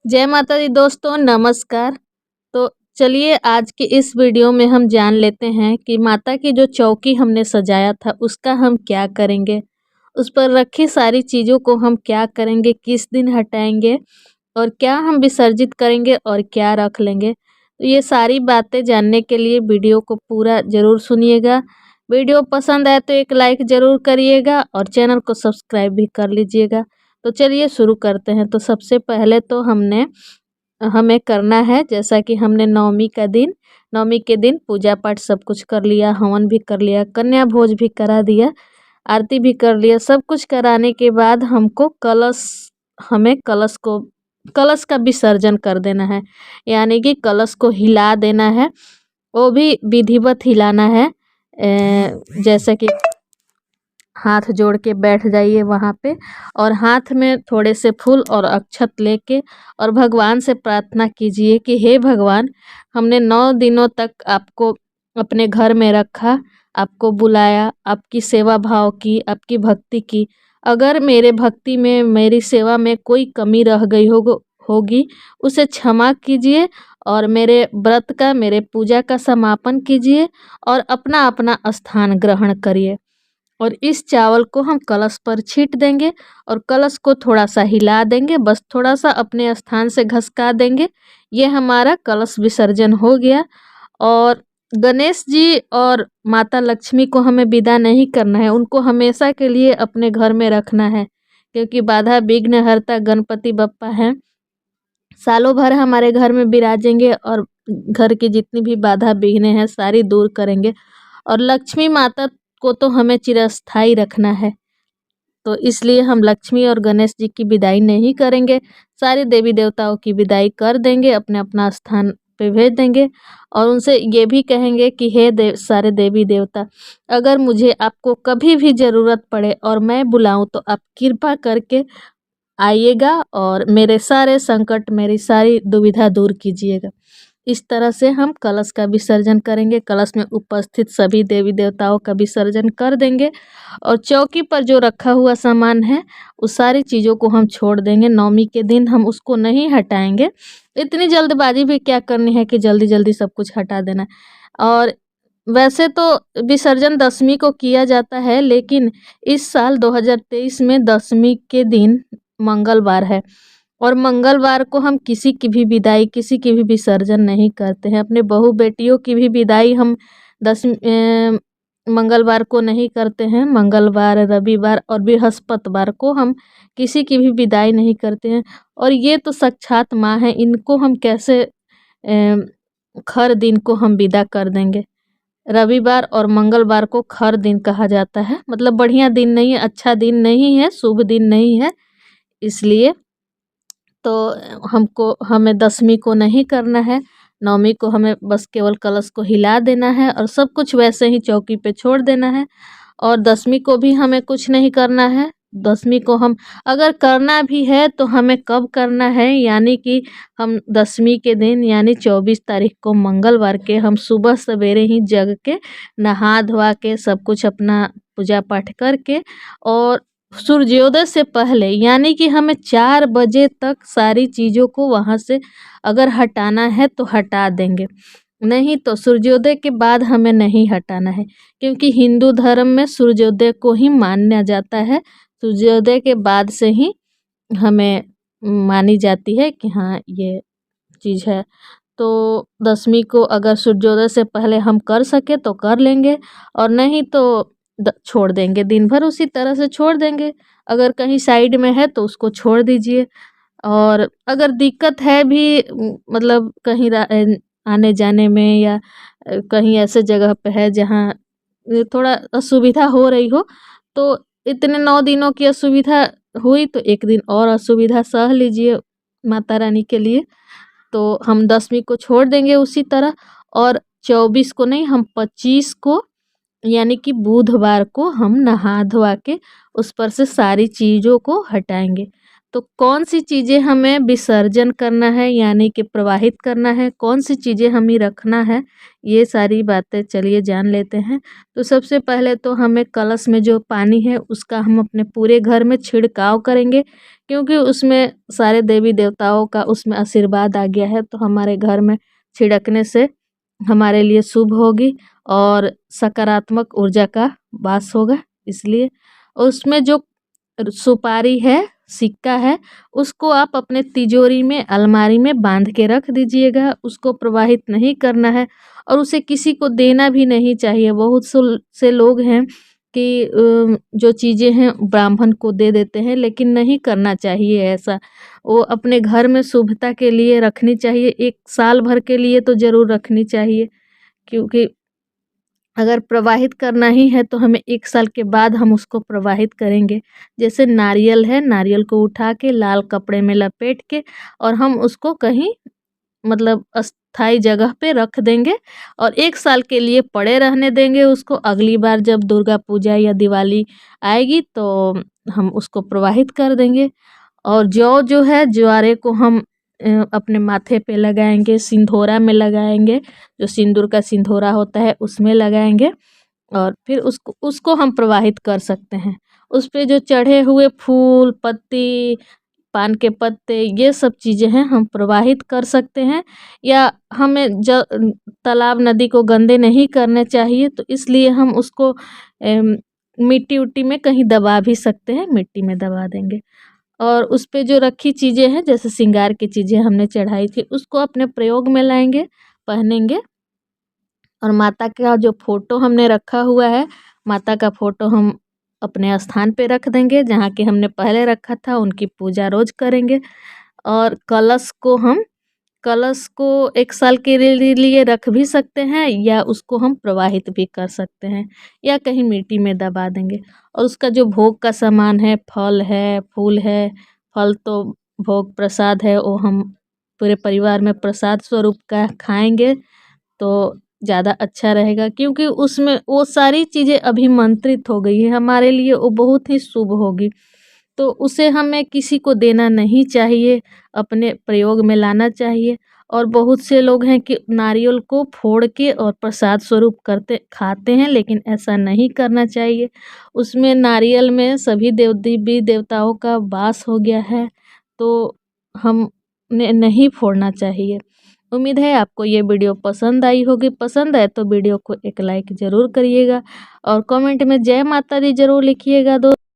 जय माता दी दोस्तों, नमस्कार। तो चलिए आज की इस वीडियो में हम जान लेते हैं कि माता की जो चौकी हमने सजाया था उसका हम क्या करेंगे, उस पर रखी सारी चीज़ों को हम क्या करेंगे, किस दिन हटाएंगे और क्या हम विसर्जित करेंगे और क्या रख लेंगे। तो ये सारी बातें जानने के लिए वीडियो को पूरा ज़रूर सुनिएगा। वीडियो पसंद आए तो एक लाइक ज़रूर करिएगा और चैनल को सब्सक्राइब भी कर लीजिएगा। तो चलिए शुरू करते हैं। तो सबसे पहले तो हमें करना है, जैसा कि हमने नवमी के दिन पूजा पाठ सब कुछ कर लिया, हवन भी कर लिया, कन्या भोज भी करा दिया, आरती भी कर लिया। सब कुछ कराने के बाद हमें कलश का विसर्जन कर देना है, यानी कि कलश को हिला देना है। वो भी विधिवत हिलाना है। जैसे कि हाथ जोड़ के बैठ जाइए वहाँ पे और हाथ में थोड़े से फूल और अक्षत लेके और भगवान से प्रार्थना कीजिए कि हे भगवान, हमने 9 दिनों तक आपको अपने घर में रखा, आपको बुलाया, आपकी सेवा भाव की, आपकी भक्ति की। अगर मेरे भक्ति में, मेरी सेवा में कोई कमी रह गई होगी, उसे क्षमा कीजिए और मेरे व्रत का, मेरे पूजा का समापन कीजिए और अपना अपना स्थान ग्रहण करिए। और इस चावल को हम कलश पर छींट देंगे और कलश को थोड़ा सा हिला देंगे, बस थोड़ा सा अपने स्थान से घसका देंगे। ये हमारा कलश विसर्जन हो गया। और गणेश जी और माता लक्ष्मी को हमें विदा नहीं करना है, उनको हमेशा के लिए अपने घर में रखना है, क्योंकि बाधा विघ्न हरता गणपति बप्पा हैं। सालों भर हमारे घर में विराजेंगे और घर की जितनी भी बाधा विघ्न हैं सारी दूर करेंगे। और लक्ष्मी माता को तो हमें चिरस्थायी रखना है, तो इसलिए हम लक्ष्मी और गणेश जी की विदाई नहीं करेंगे। सारे देवी देवताओं की विदाई कर देंगे, अपने अपना स्थान पे भेज देंगे और उनसे ये भी कहेंगे कि सारे देवी देवता, अगर मुझे आपको कभी भी ज़रूरत पड़े और मैं बुलाऊं तो आप कृपा करके आइएगा और मेरे सारे संकट, मेरी सारी दुविधा दूर कीजिएगा। इस तरह से हम कलश का विसर्जन करेंगे। कलश में उपस्थित सभी देवी देवताओं का विसर्जन कर देंगे और चौकी पर जो रखा हुआ सामान है उस सारी चीज़ों को हम छोड़ देंगे। नवमी के दिन हम उसको नहीं हटाएंगे। इतनी जल्दबाजी भी क्या करनी है कि जल्दी जल्दी सब कुछ हटा देना। और वैसे तो विसर्जन दसवीं को किया जाता है, लेकिन इस साल 2023 में दसवीं के दिन मंगलवार है और मंगलवार को हम किसी की भी विदाई, किसी की भी विसर्जन नहीं करते हैं। अपने बहू बेटियों की भी विदाई हम मंगलवार को नहीं करते हैं। मंगलवार, रविवार और बृहस्पतिवार को हम किसी की भी विदाई नहीं करते हैं। और ये तो साक्षात माँ है, इनको हम कैसे खर दिन को हम विदा कर देंगे। रविवार और मंगलवार को खर दिन कहा जाता है, मतलब बढ़िया दिन नहीं है, अच्छा दिन नहीं है, शुभ दिन नहीं है। इसलिए तो हमें दसवीं को नहीं करना है। नवमी को हमें बस केवल कलश को हिला देना है और सब कुछ वैसे ही चौकी पे छोड़ देना है। और दसवीं को भी हमें कुछ नहीं करना है। दसवीं को हम अगर करना भी है तो हमें कब करना है, यानी कि हम दसवीं के दिन यानी 24 तारीख को मंगलवार के हम सुबह सवेरे ही जग के नहा धोवा के सब कुछ अपना पूजा पाठ करके और सूर्योदय से पहले, यानी कि हमें 4 बजे तक सारी चीज़ों को वहाँ से अगर हटाना है तो हटा देंगे, नहीं तो सूर्योदय के बाद हमें नहीं हटाना है, क्योंकि हिंदू धर्म में सूर्योदय को ही माना जाता है। सूर्योदय के बाद से ही हमें मानी जाती है कि हाँ ये चीज़ है। तो दसवीं को अगर सूर्योदय से पहले हम कर सके तो कर लेंगे और नहीं तो छोड़ देंगे, दिन भर उसी तरह से छोड़ देंगे। अगर कहीं साइड में है तो उसको छोड़ दीजिए। और अगर दिक्कत है भी, मतलब कहीं आने जाने में या कहीं ऐसे जगह पे है जहाँ थोड़ा असुविधा हो रही हो, तो इतने 9 दिनों की असुविधा हुई तो एक दिन और असुविधा सह लीजिए माता रानी के लिए। तो हम दसवीं को छोड़ देंगे उसी तरह और 24 को नहीं, हम 25 को यानी कि बुधवार को हम नहा धोवा के उस पर से सारी चीज़ों को हटाएंगे। तो कौन सी चीज़ें हमें विसर्जन करना है यानी कि प्रवाहित करना है, कौन सी चीज़ें हमें रखना है, ये सारी बातें चलिए जान लेते हैं। तो सबसे पहले तो हमें कलश में जो पानी है उसका हम अपने पूरे घर में छिड़काव करेंगे, क्योंकि उसमें सारे देवी देवताओं का उसमें आशीर्वाद आ गया है, तो हमारे घर में छिड़कने से हमारे लिए शुभ होगी और सकारात्मक ऊर्जा का वास होगा। इसलिए उसमें जो सुपारी है, सिक्का है, उसको आप अपने तिजोरी में, अलमारी में बांध के रख दीजिएगा। उसको प्रवाहित नहीं करना है और उसे किसी को देना भी नहीं चाहिए। बहुत से लोग हैं कि जो चीज़ें हैं ब्राह्मण को दे देते हैं, लेकिन नहीं करना चाहिए ऐसा। वो अपने घर में शुभता के लिए रखनी चाहिए, 1 साल भर के लिए तो ज़रूर रखनी चाहिए, क्योंकि अगर प्रवाहित करना ही है तो हमें 1 साल के बाद हम उसको प्रवाहित करेंगे। जैसे नारियल है, नारियल को उठा के लाल कपड़े में लपेट के और हम उसको कहीं मतलब अस्थाई जगह पे रख देंगे और 1 साल के लिए पड़े रहने देंगे उसको। अगली बार जब दुर्गा पूजा या दिवाली आएगी तो हम उसको प्रवाहित कर देंगे। और जौ जो है, ज्वारे को हम अपने माथे पे लगाएंगे, सिंदूरा में लगाएंगे, जो सिंदूर का सिंदूरा होता है उसमें लगाएंगे और फिर उसको उसको हम प्रवाहित कर सकते हैं। उस पे जो चढ़े हुए फूल, पत्ती, पान के पत्ते, ये सब चीज़ें हैं हम प्रवाहित कर सकते हैं। या हमें तालाब नदी को गंदे नहीं करने चाहिए, तो इसलिए हम उसको मिट्टी उट्टी में कहीं दबा भी सकते हैं, मिट्टी में दबा देंगे। और उस पे जो रखी चीज़ें हैं, जैसे श्रृंगार की चीज़ें हमने चढ़ाई थी, उसको अपने प्रयोग में लाएंगे, पहनेंगे। और माता का जो फोटो हमने रखा हुआ है, माता का फोटो हम अपने स्थान पे रख देंगे जहाँ कि हमने पहले रखा था। उनकी पूजा रोज करेंगे। और कलश को 1 साल के लिए रख भी सकते हैं या उसको हम प्रवाहित भी कर सकते हैं या कहीं मिट्टी में दबा देंगे। और उसका जो भोग का सामान है, फल है, फूल है, फल तो भोग प्रसाद है, वो हम पूरे परिवार में प्रसाद स्वरूप का खाएंगे तो ज़्यादा अच्छा रहेगा, क्योंकि उसमें वो सारी चीज़ें अभिमंत्रित हो गई है हमारे लिए, वो बहुत ही शुभ होगी। तो उसे हमें किसी को देना नहीं चाहिए, अपने प्रयोग में लाना चाहिए। और बहुत से लोग हैं कि नारियल को फोड़ के और प्रसाद स्वरूप करते खाते हैं, लेकिन ऐसा नहीं करना चाहिए। उसमें नारियल में सभी देवी देवताओं का वास हो गया है, तो हमने नहीं फोड़ना चाहिए। उम्मीद है आपको ये वीडियो पसंद आई होगी। पसंद आए तो वीडियो को एक लाइक ज़रूर करिएगा और कमेंट में जय माता दी ज़रूर लिखिएगा।